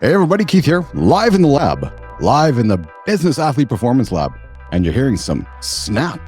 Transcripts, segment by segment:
Hey everybody, Keith here, live in the lab, live in the Business Athlete Performance Lab. And you're hearing some snap,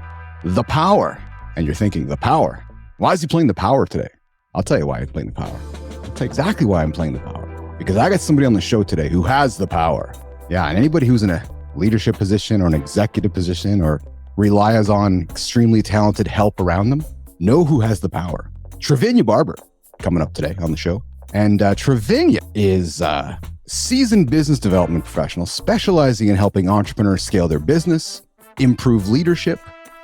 the power. And you're thinking, the power? Why is he playing the power today? I'll tell you why he's playing the power. I'll tell you exactly why I'm playing the power. Because I got somebody on the show today who has the power. Yeah, and anybody who's in a leadership position or an executive position or relies on extremely talented help around them, know who has the power. Trivina Barber coming up today on the show. And Trivina is a seasoned business development professional specializing in helping entrepreneurs scale their business, improve leadership,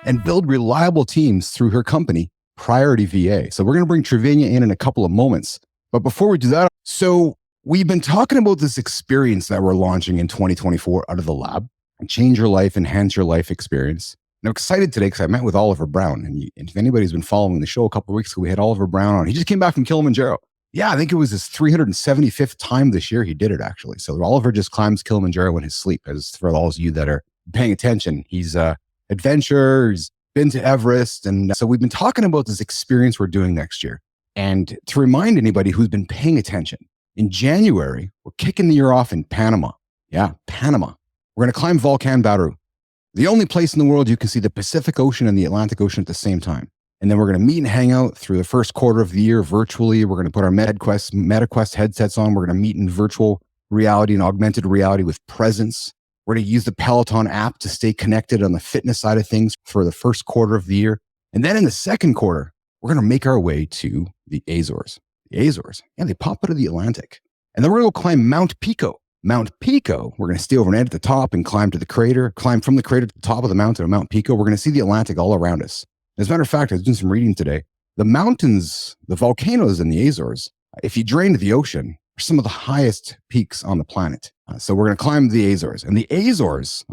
and build reliable teams through her company, Priority VA. So we're going to bring Trivina in a couple of moments. But before we do that, so we've been talking about this experience that we're launching in 2024 out of the lab, Change Your Life, Enhance Your Life experience. And I'm excited today because I met with Oliver Brown. And if anybody's been following the show a couple of weeks ago, we had Oliver Brown on. He just came back from Kilimanjaro. Yeah, I think it was his 375th time this year he did it, actually. So Oliver just climbs Kilimanjaro in his sleep, as for all of you that are paying attention. He's an adventurer, he's been to Everest. And so we've been talking about this experience we're doing next year. And to remind anybody who's been paying attention, in January, we're kicking the year off in Panama. Yeah, Panama. We're going to climb Volcan Baru, the only place in the world you can see the Pacific Ocean and the Atlantic Ocean at the same time. And then we're going to meet and hang out through the first quarter of the year virtually. We're going to put our MetaQuest headsets on. We're going to meet in virtual reality and augmented reality with presence. We're going to use the Peloton app to stay connected on the fitness side of things for the first quarter of the year. And then in the second quarter, we're going to make our way to the Azores. The Azores, yeah, they pop out of the Atlantic. And then we're going to go climb Mount Pico. Mount Pico, we're going to stay overnight at the top and climb to the crater, climb from the crater to the top of the mountain of Mount Pico. We're going to see the Atlantic all around us. As a matter of fact, I was doing some reading today. The mountains, the volcanoes in the Azores, if you drained the ocean, are some of the highest peaks on the planet. So we're going to climb the Azores. And the Azores,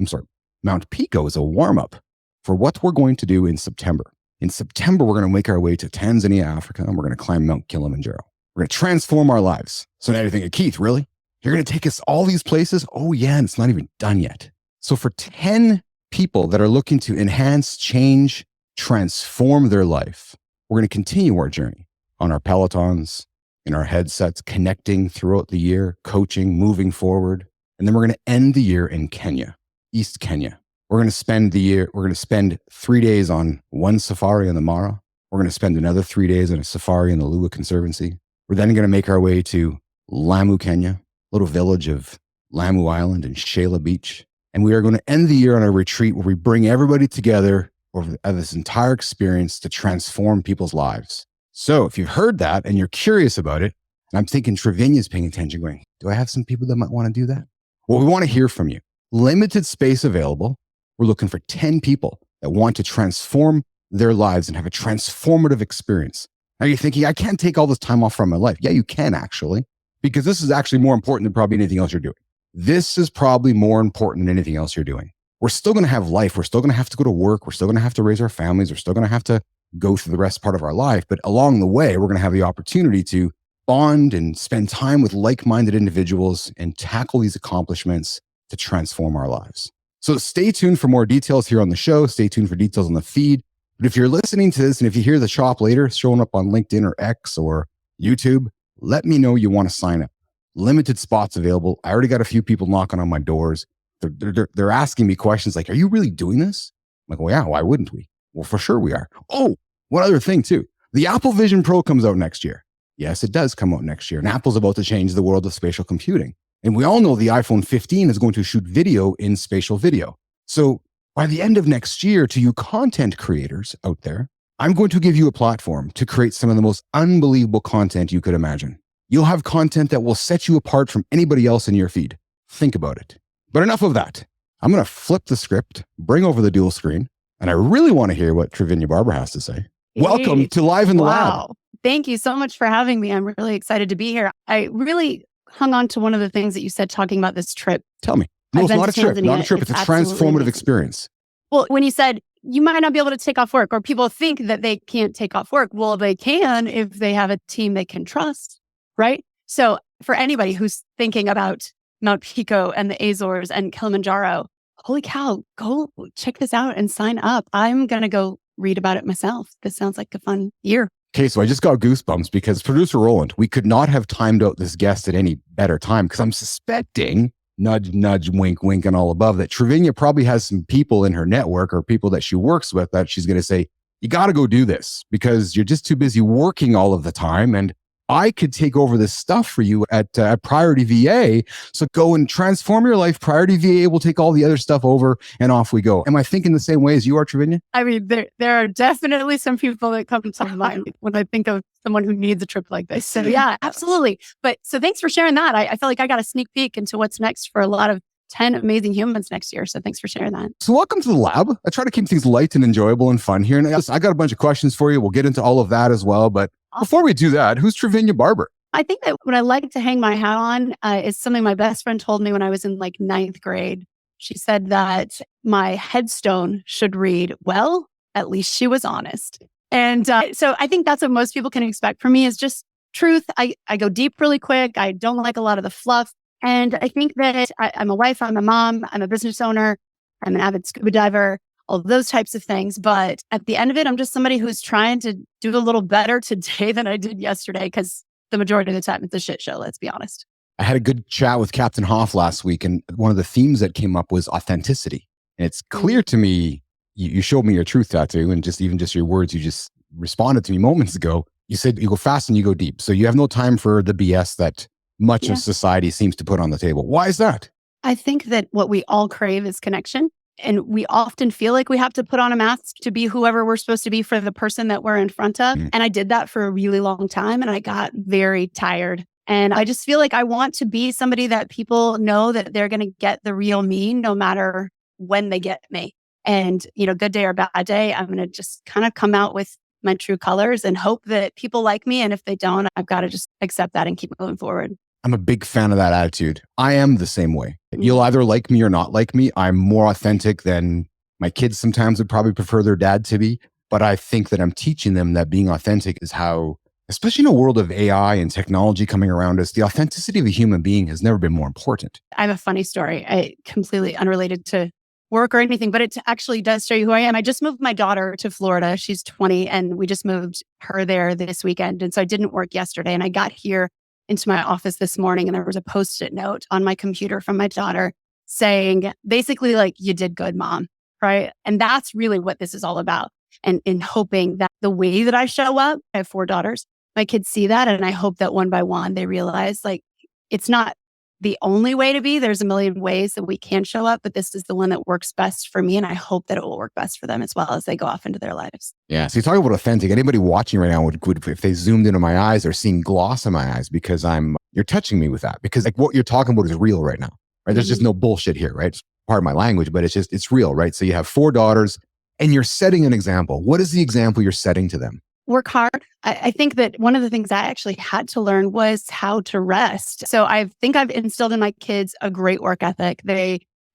Mount Pico is a warm-up for what we're going to do in September. In September, we're going to make our way to Tanzania, Africa, and we're going to climb Mount Kilimanjaro. We're going to transform our lives. So now you're thinking, Keith, really? You're going to take us all these places? Oh yeah, and it's not even done yet. So for 10 people that are looking to enhance, change, transform their life, we're going to continue our journey on our Pelotons, in our headsets, connecting throughout the year, coaching, moving forward. And then we're going to end the year in Kenya, East Kenya. We're going to spend 3 days on one safari on the Mara. We're going to spend another 3 days on a safari in the Lua Conservancy. We're then going to make our way to Lamu, Kenya, little village of Lamu Island and Shela Beach. And we are going to end the year on a retreat where we bring everybody together over this entire experience to transform people's lives. So if you've heard that and you're curious about it, and I'm thinking Trivina's paying attention going, do I have some people that might want to do that? Well, we want to hear from you. Limited space available. We're looking for 10 people that want to transform their lives and have a transformative experience. Now you're thinking, I can't take all this time off from my life. Yeah, you can actually, because this is actually more important than probably anything else you're doing. This is probably more important than anything else you're doing. We're still going to have life. We're still going to have to go to work. We're still going to have to raise our families. We're still going to have to go through the rest part of our life. But along the way, we're going to have the opportunity to bond and spend time with like-minded individuals and tackle these accomplishments to transform our lives. So stay tuned for more details here on the show. Stay tuned for details on the feed. But if you're listening to this and if you hear the shop later showing up on LinkedIn or X or YouTube, let me know you want to sign up. Limited spots available. I already got a few people knocking on my doors. They're asking me questions like, are you really doing this? I'm like, well, yeah, why wouldn't we? Well, for sure we are. Oh, one other thing too. The Apple Vision Pro comes out next year. Yes, it does come out next year. And Apple's about to change the world of spatial computing. And we all know the iPhone 15 is going to shoot video in spatial video. So by the end of next year, to you content creators out there, I'm going to give you a platform to create some of the most unbelievable content you could imagine. You'll have content that will set you apart from anybody else in your feed. Think about it. But enough of that. I'm going to flip the script, bring over the dual screen, and I really want to hear what Trivina Barber has to say. Hey, welcome to Live in the Lab. Thank you so much for having me. I'm really excited to be here. I really hung on to one of the things that you said talking about this trip. Tell me. No, it's not a trip. Not a trip. It's a transformative experience. Well, when you said you might not be able to take off work or people think that they can't take off work, well, they can if they have a team they can trust, right? So for anybody who's thinking about Mount Pico and the Azores and Kilimanjaro, holy cow, go check this out and sign up. I'm going to go read about it myself. This sounds like a fun year. Okay, so I just got goosebumps because producer Roland, we could not have timed out this guest at any better time because I'm suspecting, nudge, nudge, wink, wink, and all above, that Trivina probably has some people in her network or people that she works with that she's going to say, you got to go do this because you're just too busy working all of the time. And I could take over this stuff for you at Priority VA. So go and transform your life. Priority VA will take all the other stuff over and off we go. Am I thinking the same way as you are, Trivina? I mean, there are definitely some people that come to mind when I think of someone who needs a trip like this. So yeah, absolutely. But so thanks for sharing that. I feel like I got a sneak peek into what's next for a lot of 10 amazing humans next year. So thanks for sharing that. So welcome to the lab. I try to keep things light and enjoyable and fun here. And I got a bunch of questions for you. We'll get into all of that as well. But before we do that, who's Trivina Barber? I think that what I like to hang my hat on is something my best friend told me when I was in like ninth grade. She said that my headstone should read, well, at least she was honest. And so I think that's what most people can expect from me is just truth. I go deep really quick. I don't like a lot of the fluff. And I think that I'm a wife, I'm a mom, I'm a business owner, I'm an avid scuba diver, all those types of things. But at the end of it, I'm just somebody who's trying to do a little better today than I did yesterday because the majority of the time it's a shit show, let's be honest. I had a good chat with Captain Hoff last week, and one of the themes that came up was authenticity. And it's clear to me, you showed me your truth tattoo, and even just your words, you just responded to me moments ago. You said you go fast and you go deep. So you have no time for the BS that much of society seems to put on the table. Why is that? I think that what we all crave is connection. And we often feel like we have to put on a mask to be whoever we're supposed to be for the person that we're in front of. And I did that for a really long time and I got very tired. And I just feel like I want to be somebody that people know that they're going to get the real me no matter when they get me. And, good day or bad day, I'm going to just kind of come out with my true colors and hope that people like me. And if they don't, I've got to just accept that and keep moving forward. I'm a big fan of that attitude. I am the same way. You'll either like me or not like me. I'm more authentic than my kids sometimes would probably prefer their dad to be. But I think that I'm teaching them that being authentic is how, especially in a world of AI and technology coming around us, the authenticity of a human being has never been more important. I have a funny story, completely unrelated to work or anything, but it actually does show you who I am. I just moved my daughter to Florida. She's 20 and we just moved her there this weekend. And so I didn't work yesterday and I got here into my office this morning and there was a Post-it note on my computer from my daughter saying basically like, you did good, mom, right? And that's really what this is all about. And in hoping that the way that I show up, I have 4 daughters, my kids see that. And I hope that one by one, they realize like, it's not the only way to be. There's a million ways that we can show up, but this is the one that works best for me. And I hope that it will work best for them as well as they go off into their lives. Yeah. So you talk about authentic. Anybody watching right now would, if they zoomed into my eyes or seen gloss in my eyes, because you're touching me with that, because like what you're talking about is real right now, right? There's just no bullshit here, right? It's part of my language, but it's real, right? So you have 4 daughters and you're setting an example. What is the example you're setting to them? Work hard. I think that one of the things I actually had to learn was how to rest. So I think I've instilled in my kids a great work ethic.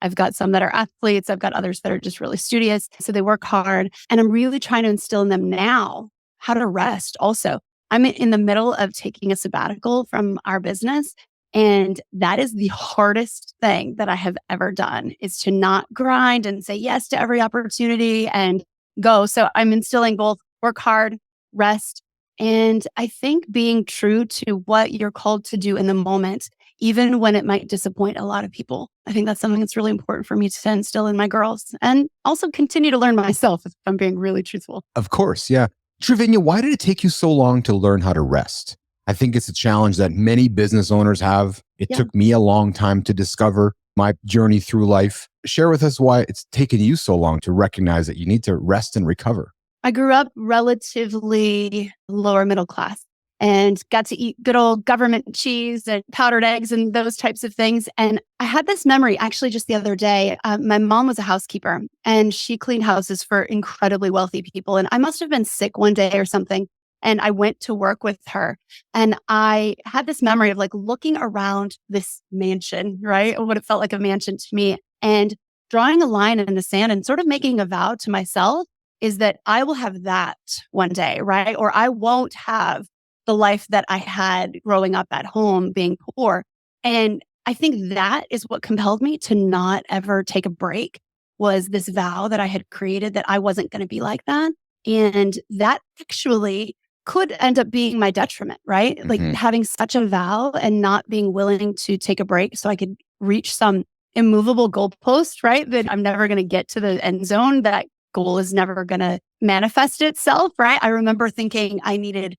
I've got some that are athletes. I've got others that are just really studious. So they work hard. And I'm really trying to instill in them now how to rest also. I'm in the middle of taking a sabbatical from our business. And that is the hardest thing that I have ever done is to not grind and say yes to every opportunity and go. So I'm instilling both work hard, rest. And I think being true to what you're called to do in the moment, even when it might disappoint a lot of people. I think that's something that's really important for me to instill in my girls and also continue to learn myself if I'm being really truthful. Of course. Yeah. Trivina, why did it take you so long to learn how to rest? I think it's a challenge that many business owners have. It took me a long time to discover my journey through life. Share with us why it's taken you so long to recognize that you need to rest and recover. I grew up relatively lower middle class and got to eat good old government cheese and powdered eggs and those types of things. And I had this memory actually just the other day. My mom was a housekeeper and she cleaned houses for incredibly wealthy people. And I must have been sick one day or something. And I went to work with her and I had this memory of like looking around this mansion, right? What it felt like a mansion to me and drawing a line in the sand and sort of making a vow to myself is that I will have that one day, right? Or I won't have the life that I had growing up at home being poor. And I think that is what compelled me to not ever take a break was this vow that I had created that I wasn't going to be like that. And that actually could end up being my detriment, right? Like having such a vow and not being willing to take a break so I could reach some immovable goalpost, right? That I'm never going to get to the end zone. That goal is never going to manifest itself, right? I remember thinking I needed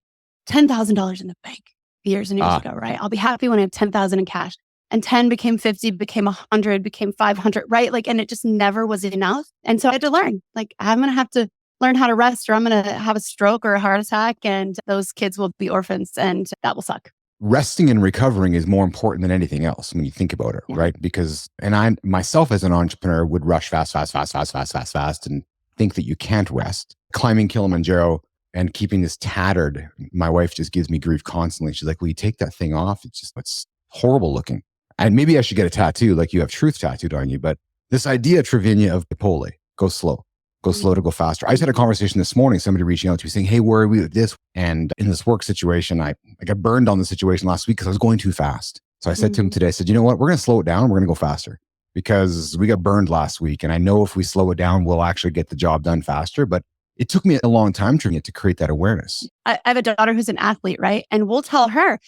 $10,000 in the bank years and years ago, right? I'll be happy when I have 10,000 in cash. And 10 became 50, became 100, became 500, right? Like, and it just never was enough. And so I had to learn, like, I'm going to have to learn how to rest or I'm going to have a stroke or a heart attack and those kids will be orphans and that will suck. Resting and recovering is more important than anything else when you think about it, right? Because, and I myself as an entrepreneur would rush fast and think that you can't rest. Climbing Kilimanjaro and keeping this tattered, my wife just gives me grief constantly. She's like, will you take that thing off? It's horrible looking. And maybe I should get a tattoo like you have truth tattooed on you. But this idea, Trivina, of Pole, go slow to go faster. I just had a conversation this morning, somebody reaching out to me saying, hey, where are we with this? And in this work situation, I got burned on the situation last week because I was going too fast. So I said to him today, I said, you know what? We're going to slow it down. We're going to go faster because we got burned last week. And I know if we slow it down, we'll actually get the job done faster. But it took me a long time to create that awareness. I have a daughter who's an athlete, right? And we'll tell her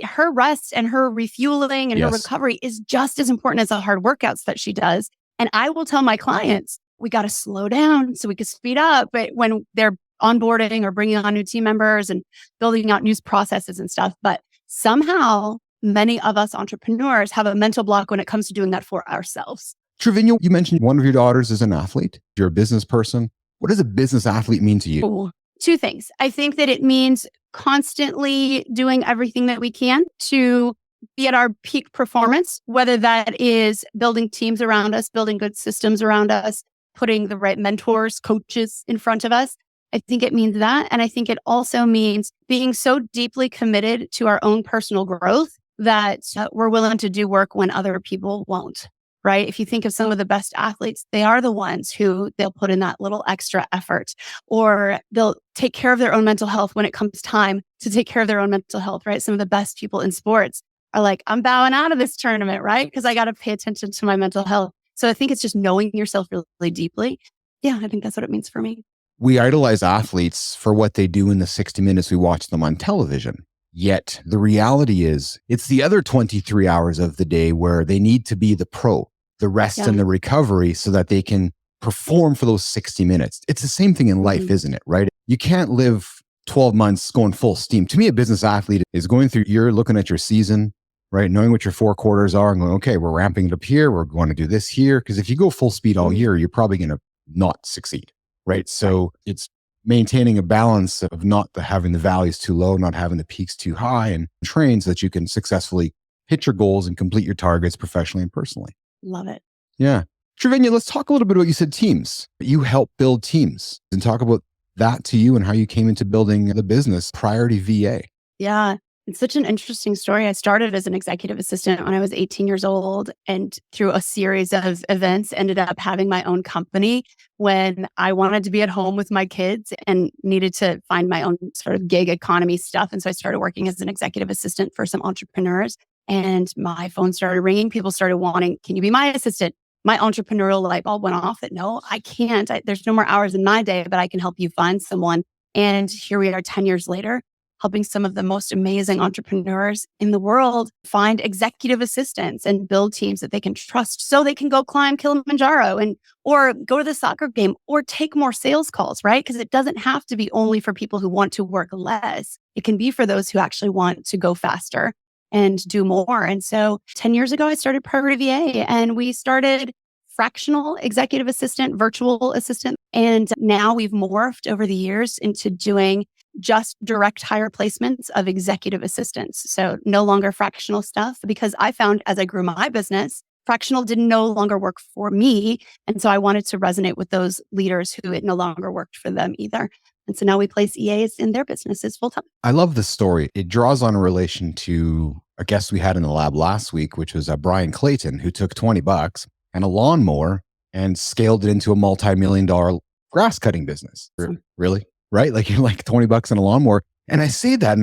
her rest and her refueling and her recovery is just as important as the hard workouts that she does. And I will tell my clients, we got to slow down so we can speed up. But when they're onboarding or bringing on new team members and building out new processes and stuff, but somehow many of us entrepreneurs have a mental block when it comes to doing that for ourselves. Trivina, you mentioned one of your daughters is an athlete. You're a business person. What does a business athlete mean to you? Ooh, two things. I think that it means constantly doing everything that we can to be at our peak performance, whether that is building teams around us, building good systems around us, putting the right mentors, coaches in front of us. I think it means that. And I think it also means being so deeply committed to our own personal growth that we're willing to do work when other people won't. Right? If you think of some of the best athletes, they are the ones who they'll put in that little extra effort or they'll take care of their own mental health when it comes time to take care of their own mental health, right? Some of the best people in sports are like, I'm bowing out of this tournament, right? Because I got to pay attention to my mental health. So I think it's just knowing yourself really deeply. Yeah, I think that's what it means for me. We idolize athletes for what they do in the 60 minutes we watch them on television. Yet the reality is it's the other 23 hours of the day where they need to be the pro, the rest and the recovery so that they can perform for those 60 minutes. It's the same thing in life, isn't it? Right? You can't live 12 months going full steam. To me, a business athlete is going through, you're looking at your season, right? Knowing what your 4 quarters are and going, okay, we're ramping it up here. We're going to do this here. Because if you go full speed all year, you're probably going to not succeed, right? So it's maintaining a balance of not having the valleys too low, not having the peaks too high, and train so that you can successfully hit your goals and complete your targets professionally and personally. Love it. Yeah. Trivina, let's talk a little bit about, you said teams. You help build teams and talk about that to you and how you came into building the business Priority VA. Yeah. It's such an interesting story. I started as an executive assistant when I was 18 years old and through a series of events ended up having my own company when I wanted to be at home with my kids and needed to find my own sort of gig economy stuff. And so I started working as an executive assistant for some entrepreneurs and my phone started ringing. People started wanting, can you be my assistant? My entrepreneurial light bulb went off that no, I can't. There's no more hours in my day, but I can help you find someone. And here we are 10 years later, helping some of the most amazing entrepreneurs in the world find executive assistants and build teams that they can trust so they can go climb Kilimanjaro or go to the soccer game or take more sales calls, right? Because it doesn't have to be only for people who want to work less. It can be for those who actually want to go faster and do more. And so 10 years ago, I started Priority VA and we started fractional executive assistant, virtual assistant. And now we've morphed over the years into doing just direct hire placements of executive assistants. So no longer fractional stuff because I found as I grew my business, fractional didn't no longer work for me. And so I wanted to resonate with those leaders who it no longer worked for them either. And so now we place EAs in their businesses full time. I love this story. It draws on a relation to a guest we had in the lab last week, which was Brian Clayton, who took $20 and a lawnmower and scaled it into a multi-million-dollar grass cutting business. Really? Right? Like you're like $20 and a lawnmower. And I say that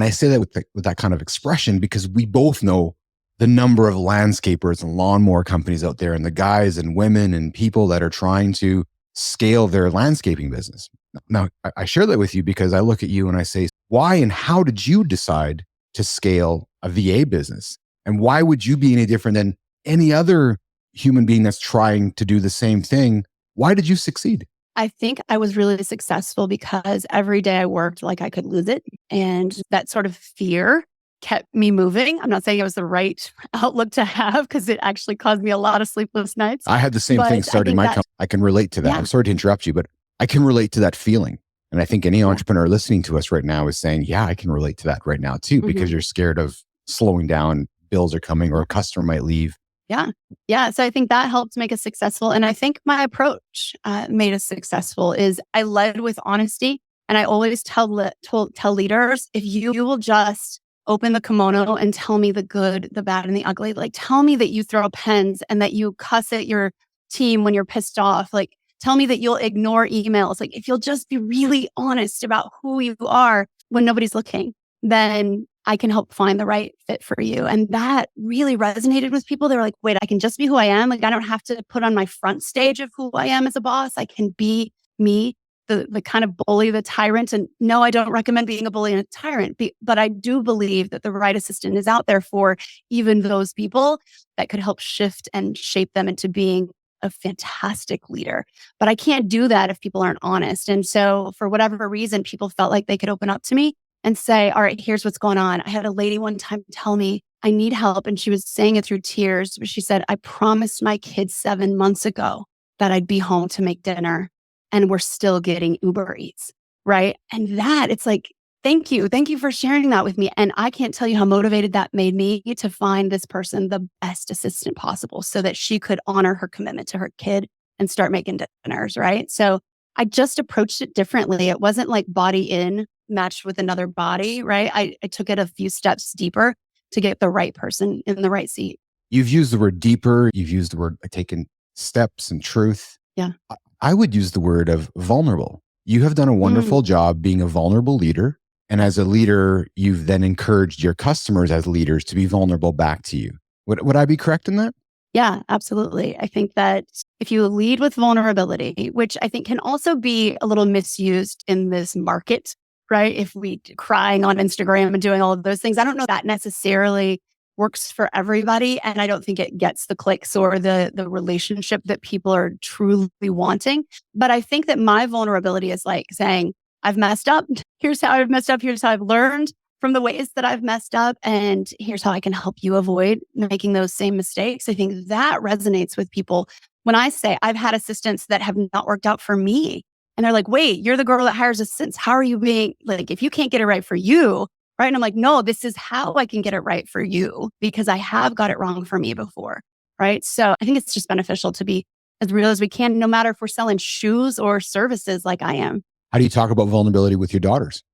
with that kind of expression because we both know the number of landscapers and lawnmower companies out there and the guys and women and people that are trying to scale their landscaping business. Now, I share that with you because I look at you and I say, Why and how did you decide to scale a VA business? And why would you be any different than any other human being that's trying to do the same thing? Why did you succeed? I think I was really successful because every day I worked like I could lose it. And that sort of fear kept me moving. I'm not saying it was the right outlook to have because it actually caused me a lot of sleepless nights. I had the same thing But I starting think my that, company. I can relate to that. yeah, I'm sorry to interrupt you, but I can relate to that feeling. And I think any yeah. entrepreneur listening to us right now is saying, yeah, I can relate to that right now too, because Mhm. you're scared of slowing down, bills are coming, or a customer might leave. Yeah. Yeah. So I think that helped make us successful. And I think my approach made us successful is I led with honesty. And I always tell leaders, if you will just open the kimono and tell me the good, the bad, and the ugly, like tell me that you throw pens and that you cuss at your team when you're pissed off. Like tell me that you'll ignore emails. Like if you'll just be really honest about who you are when nobody's looking, then I can help find the right fit for you. And that really resonated with people. They were like, wait, I can just be who I am. Like, I don't have to put on my front stage of who I am as a boss. I can be me, the kind of bully, the tyrant. And no, I don't recommend being a bully and a tyrant, but I do believe that the right assistant is out there for even those people that could help shift and shape them into being a fantastic leader. But I can't do that if people aren't honest. And so for whatever reason, people felt like they could open up to me and say, all right, here's what's going on. I had a lady one time tell me, I need help. And she was saying it through tears, but she said, I promised my kids 7 months ago that I'd be home to make dinner and we're still getting Uber Eats. Right. And that it's like, thank you. Thank you for sharing that with me. And I can't tell you how motivated that made me to find this person the best assistant possible so that she could honor her commitment to her kid and start making dinners. Right. So I just approached it differently. It wasn't like body in matched with another body, right? I took it a few steps deeper to get the right person in the right seat. You've used the word deeper. You've used the word taken steps and truth. Yeah. I would use the word of vulnerable. You have done a wonderful job being a vulnerable leader. And as a leader, you've then encouraged your customers as leaders to be vulnerable back to you. Would I be correct in that? Yeah, absolutely. I think that if you lead with vulnerability, which I think can also be a little misused in this market, right? If we crying on Instagram and doing all of those things, I don't know that necessarily works for everybody. And I don't think it gets the clicks or the relationship that people are truly wanting. But I think that my vulnerability is like saying, I've messed up. Here's how I've messed up. Here's how I've learned from the ways that I've messed up. And here's how I can help you avoid making those same mistakes. I think that resonates with people. When I say I've had assistants that have not worked out for me, and they're like, wait, you're the girl that hires assistants. How are you being like, if you can't get it right for you, right? And I'm like, no, this is how I can get it right for you because I have got it wrong for me before, right? So I think it's just beneficial to be as real as we can, no matter if we're selling shoes or services like I am. How do you talk about vulnerability with your daughters?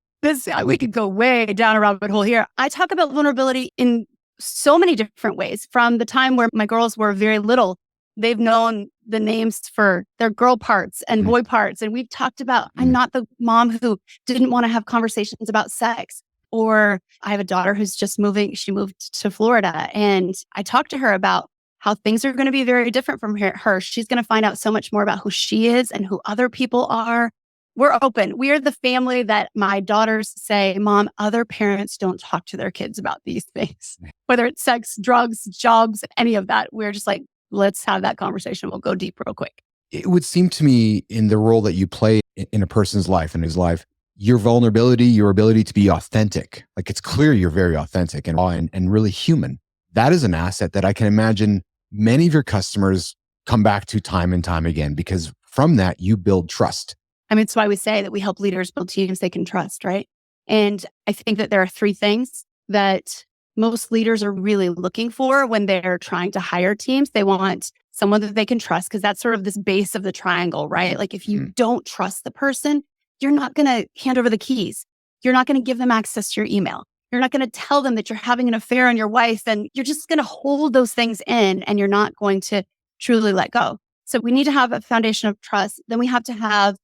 We could go way down a rabbit hole here. I talk about vulnerability in so many different ways. From the time where my girls were very little, they've known the names for their girl parts and boy parts. And we've talked about, I'm not the mom who didn't want to have conversations about sex. Or I have a daughter who's just moving. She moved to Florida. And I talked to her about how things are going to be very different from her. She's going to find out so much more about who she is and who other people are. We're open. We are the family that my daughters say, Mom, other parents don't talk to their kids about these things, whether it's sex, drugs, jobs, any of that. We're just like, let's have that conversation. We'll go deep real quick. It would seem to me in the role that you play in a person's life, in his life, your vulnerability, your ability to be authentic, like it's clear you're very authentic and really human. That is an asset that I can imagine many of your customers come back to time and time again, because from that, you build trust. I mean, it's why we say that we help leaders build teams they can trust, right? And I think that there are 3 things that most leaders are really looking for when they're trying to hire teams. They want someone that they can trust because that's sort of this base of the triangle, right? Like if you don't trust the person, you're not going to hand over the keys. You're not going to give them access to your email. You're not going to tell them that you're having an affair on your wife, and you're just going to hold those things in and you're not going to truly let go. So we need to have a foundation of trust. Then we have to have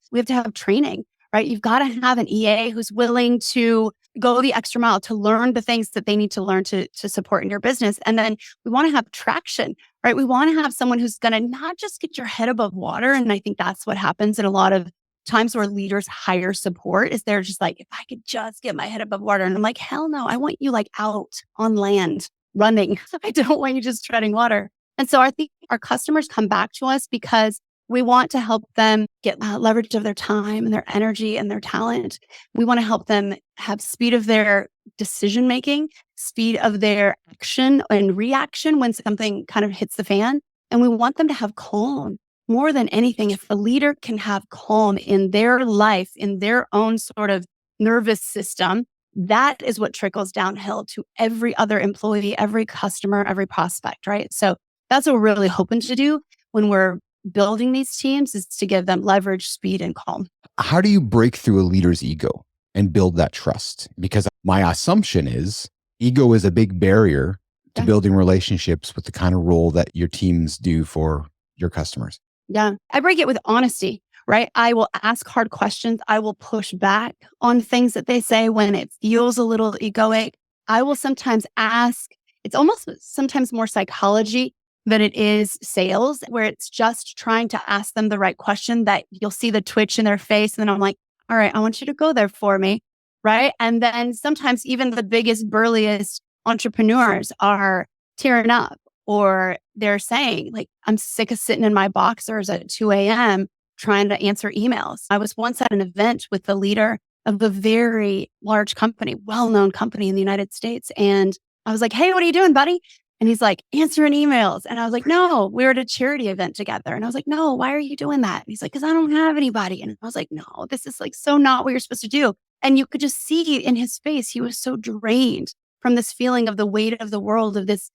training, right? You've got to have an EA who's willing to go the extra mile to learn the things that they need to learn to support in your business. And then we want to have traction, right? We want to have someone who's going to not just get your head above water. And I think that's what happens in a lot of times where leaders hire support is they're just like, if I could just get my head above water. And I'm like, hell no, I want you like out on land running. I don't want you just treading water. And so I think our customers come back to us because we want to help them get leverage of their time and their energy and their talent. We want to help them have speed of their decision making, speed of their action and reaction when something kind of hits the fan. And we want them to have calm. More than anything, if a leader can have calm in their life, in their own sort of nervous system, that is what trickles downhill to every other employee, every customer, every prospect, right? So that's what we're really hoping to do when we're building these teams, is to give them leverage, speed, and calm. How do you break through a leader's ego and build that trust? Because my assumption is ego is a big barrier to building relationships with the kind of role that your teams do for your customers. Yeah. I break it with honesty, right? I will ask hard questions. I will push back on things that they say when it feels a little egoic. I will sometimes ask, it's almost sometimes more psychology than it is sales, where it's just trying to ask them the right question that you'll see the twitch in their face. And then I'm like, all right, I want you to go there for me. Right. And then sometimes even the biggest, burliest entrepreneurs are tearing up, or they're saying like, I'm sick of sitting in my boxers at 2 a.m. trying to answer emails. I was once at an event with the leader of a very large company, well-known company in the United States. And I was like, hey, what are you doing, buddy? And he's like, answering emails. And I was like, no, we were at a charity event together. And I was like, no, why are you doing that? And he's like, because I don't have anybody. And I was like, no, this is like so not what you're supposed to do. And you could just see in his face, he was so drained from this feeling of the weight of the world of this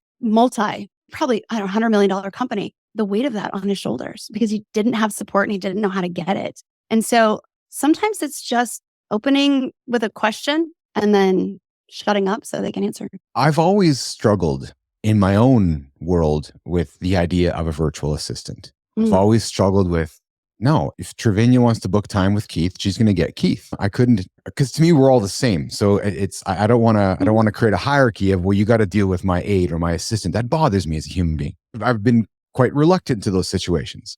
probably, I don't know, $100 million company, the weight of that on his shoulders, because he didn't have support and he didn't know how to get it. And so sometimes it's just opening with a question and then shutting up so they can answer. I've always struggled in my own world with the idea of a virtual assistant. I've always struggled with, no, if Trivina wants to book time with Keith, she's going to get Keith. I couldn't, because to me, we're all the same. So I don't want to create a hierarchy of, well, you got to deal with my aide or my assistant. That bothers me as a human being. I've been quite reluctant to those situations.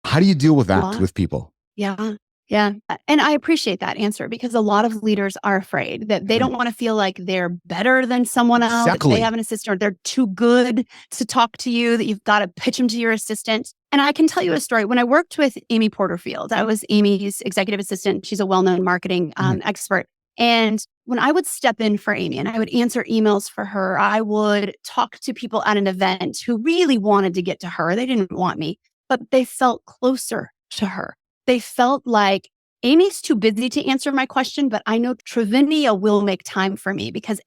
How do you deal with that with people? Yeah. Yeah. And I appreciate that answer, because a lot of leaders are afraid that they don't want to feel like they're better than someone else. Exactly. That they have an assistant, or they're too good to talk to you, that you've got to pitch them to your assistant. And I can tell you a story. When I worked with Amy Porterfield, I was Amy's executive assistant. She's a well-known marketing expert. And when I would step in for Amy and I would answer emails for her, I would talk to people at an event who really wanted to get to her. They didn't want me, but they felt closer to her. They felt like, Amy's too busy to answer my question, but I know Trivina will make time for me, because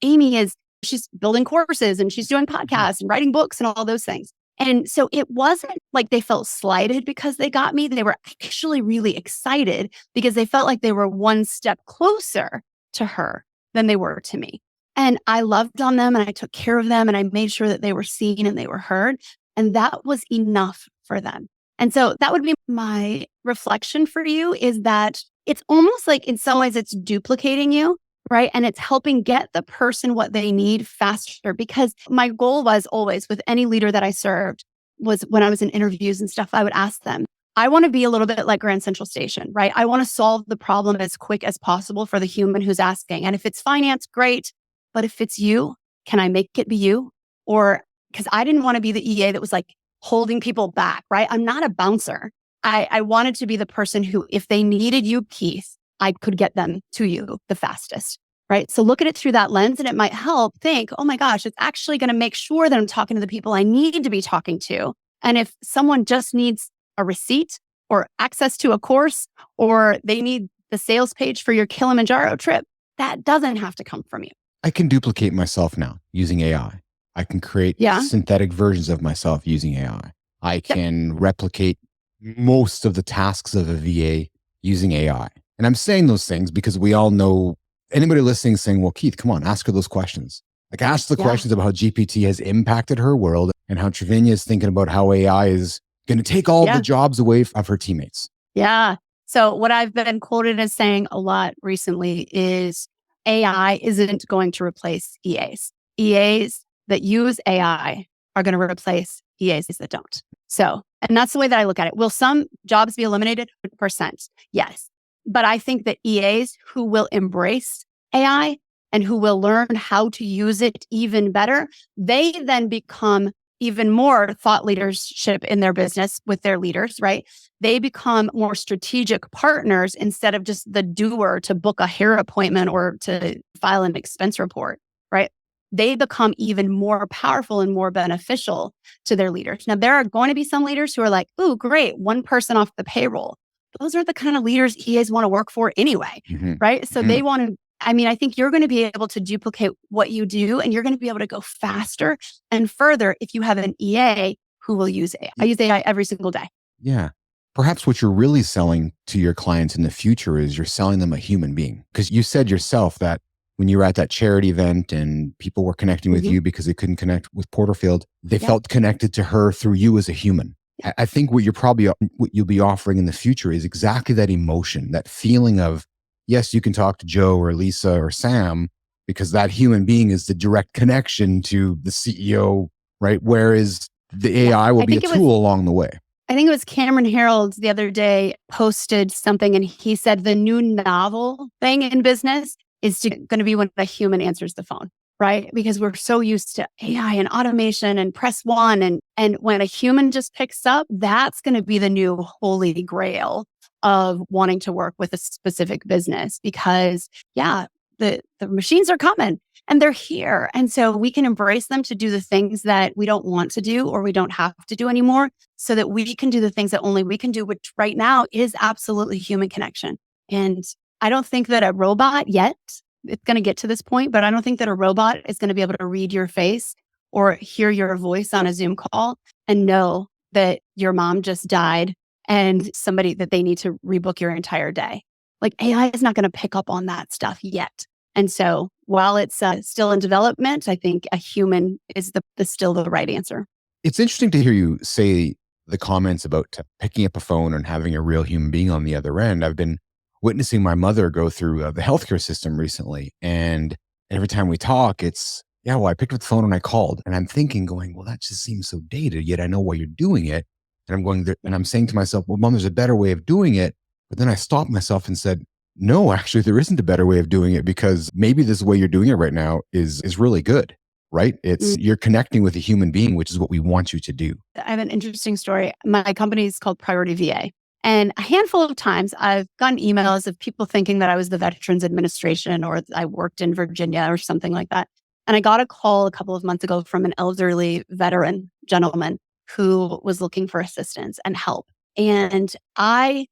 she's building courses and she's doing podcasts and writing books and all those things. And so it wasn't like they felt slighted because they got me. They were actually really excited because they felt like they were one step closer to her than they were to me. And I loved on them and I took care of them and I made sure that they were seen and they were heard. And that was enough for them. And so that would be my reflection for you, is that it's almost like in some ways it's duplicating you, right? And it's helping get the person what they need faster. Because my goal was always, with any leader that I served, was when I was in interviews and stuff, I would ask them, I want to be a little bit like Grand Central Station, right? I want to solve the problem as quick as possible for the human who's asking. And if it's finance, great. But if it's you, can I make it be you? Or, because I didn't want to be the EA that was like holding people back, right? I'm not a bouncer. I wanted to be the person who, if they needed you, Keith, I could get them to you the fastest, right? So look at it through that lens, and it might help think, oh my gosh, it's actually going to make sure that I'm talking to the people I need to be talking to. And if someone just needs a receipt or access to a course, or they need the sales page for your Kilimanjaro trip, that doesn't have to come from you. I can duplicate myself now using AI. I can create synthetic versions of myself using AI. I can replicate most of the tasks of a VA using AI. And I'm saying those things because we all know, anybody listening is saying, well, Keith, come on, ask her those questions. Like, ask the questions about how GPT has impacted her world and how Trivina is thinking about how AI is going to take all the jobs away of her teammates. Yeah. So what I've been quoted as saying a lot recently is AI isn't going to replace EAs. EAs that use AI are going to replace EAs that don't. So, and that's the way that I look at it. Will some jobs be eliminated? 100%. Yes. But I think that EAs who will embrace AI and who will learn how to use it even better, they then become even more thought leadership in their business with their leaders, right? They become more strategic partners instead of just the doer to book a hair appointment or to file an expense report, right? They become even more powerful and more beneficial to their leaders. Now, there are going to be some leaders who are like, "Ooh, great, one person off the payroll." Those are the kind of leaders EAs want to work for anyway, right? So they want to, I think you're going to be able to duplicate what you do, and you're going to be able to go faster and further if you have an EA who will use AI. I use AI every single day. Yeah. Perhaps what you're really selling to your clients in the future is you're selling them a human being. Because you said yourself that when you were at that charity event and people were connecting with you because they couldn't connect with Porterfield, they felt connected to her through you as a human. I think what you'll be offering in the future is exactly that emotion, that feeling of, yes, you can talk to Joe or Lisa or Sam because that human being is the direct connection to the CEO, right? Whereas the AI will be a tool along the way. I think it was Cameron Harold the other day posted something and he said the new novel thing in business is going to be when a human answers the phone, right? Because we're so used to AI and automation and press one. And when a human just picks up, that's going to be the new holy grail of wanting to work with a specific business because the machines are coming and they're here. And so we can embrace them to do the things that we don't want to do or we don't have to do anymore so that we can do the things that only we can do, which right now is absolutely human connection. And I don't think that a robot yet, it's going to get to this point, but I don't think that a robot is going to be able to read your face or hear your voice on a Zoom call and know that your mom just died and somebody that they need to rebook your entire day. Like AI is not going to pick up on that stuff yet. And so while it's still in development, I think a human is still the right answer. It's interesting to hear you say the comments about picking up a phone and having a real human being on the other end. I've been witnessing my mother go through the healthcare system recently. And every time we talk, it's, I picked up the phone and I called. And I'm thinking going, well, that just seems so dated, yet I know why you're doing it. And I'm going there and I'm saying to myself, well, Mom, there's a better way of doing it. But then I stopped myself and said, no, actually, there isn't a better way of doing it because maybe this way you're doing it right now is really good, right? It's you're connecting with a human being, which is what we want you to do. I have an interesting story. My company is called Priority VA. And a handful of times I've gotten emails of people thinking that I was the Veterans Administration or I worked in Virginia or something like that. And I got a call a couple of months ago from an elderly veteran gentleman who was looking for assistance and help. And I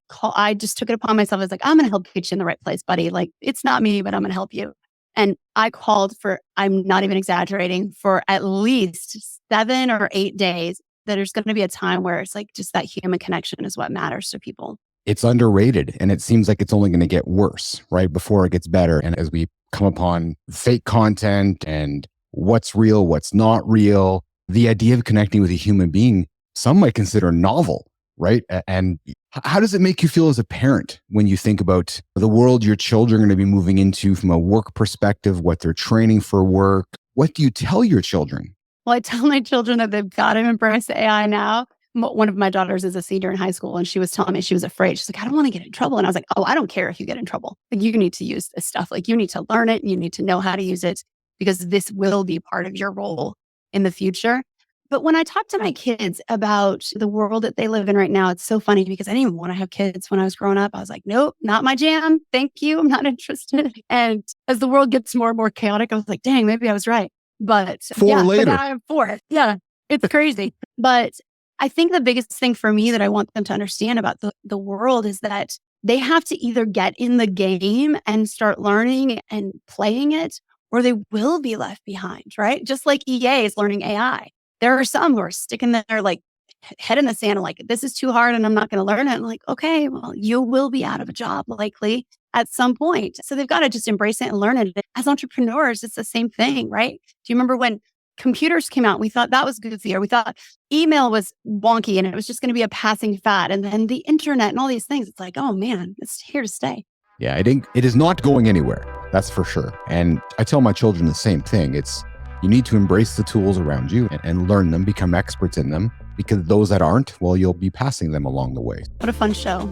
just took it upon myself. I was like, I'm going to help get you in the right place, buddy. Like, it's not me, but I'm going to help you. And I called for, I'm not even exaggerating, for at least 7 or 8 days. There's going to be a time where it's like just that human connection is what matters to people. It's underrated and it seems like it's only going to get worse, right? Before it gets better. And as we come upon fake content and what's real, what's not real, the idea of connecting with a human being, some might consider novel, right? And how does it make you feel as a parent when you think about the world your children are going to be moving into from a work perspective, what they're training for work? What do you tell your children? Well, I tell my children that they've got to embrace AI now. One of my daughters is a senior in high school and she was telling me she was afraid. She's like, I don't want to get in trouble. And I was like, oh, I don't care if you get in trouble. Like, you need to use this stuff. Like, you need to learn it. You need to know how to use it because this will be part of your role in the future. But when I talk to my kids about the world that they live in right now, it's so funny because I didn't even want to have kids when I was growing up. I was like, nope, not my jam. Thank you. I'm not interested. And as the world gets more and more chaotic, I was like, dang, maybe I was right. But later. But now I'm for it. Yeah, it's crazy. But I think the biggest thing for me that I want them to understand about the world is that they have to either get in the game and start learning and playing it, or they will be left behind, right? Just like EA is learning AI. There are some who are sticking their like head in the sand and like, this is too hard and I'm not going to learn it. I'm like, okay, well, you will be out of a job likely at some point. So they've got to just embrace it and learn it. As entrepreneurs, it's the same thing, right? Do you remember when computers came out? We thought that was goofy, or we thought email was wonky and it was just going to be a passing fad. And then the internet and all these things, it's like, oh man, it's here to stay. Yeah, it is not going anywhere. That's for sure. And I tell my children the same thing. You need to embrace the tools around you and learn them, become experts in them, because those that aren't, well, you'll be passing them along the way. What a fun show.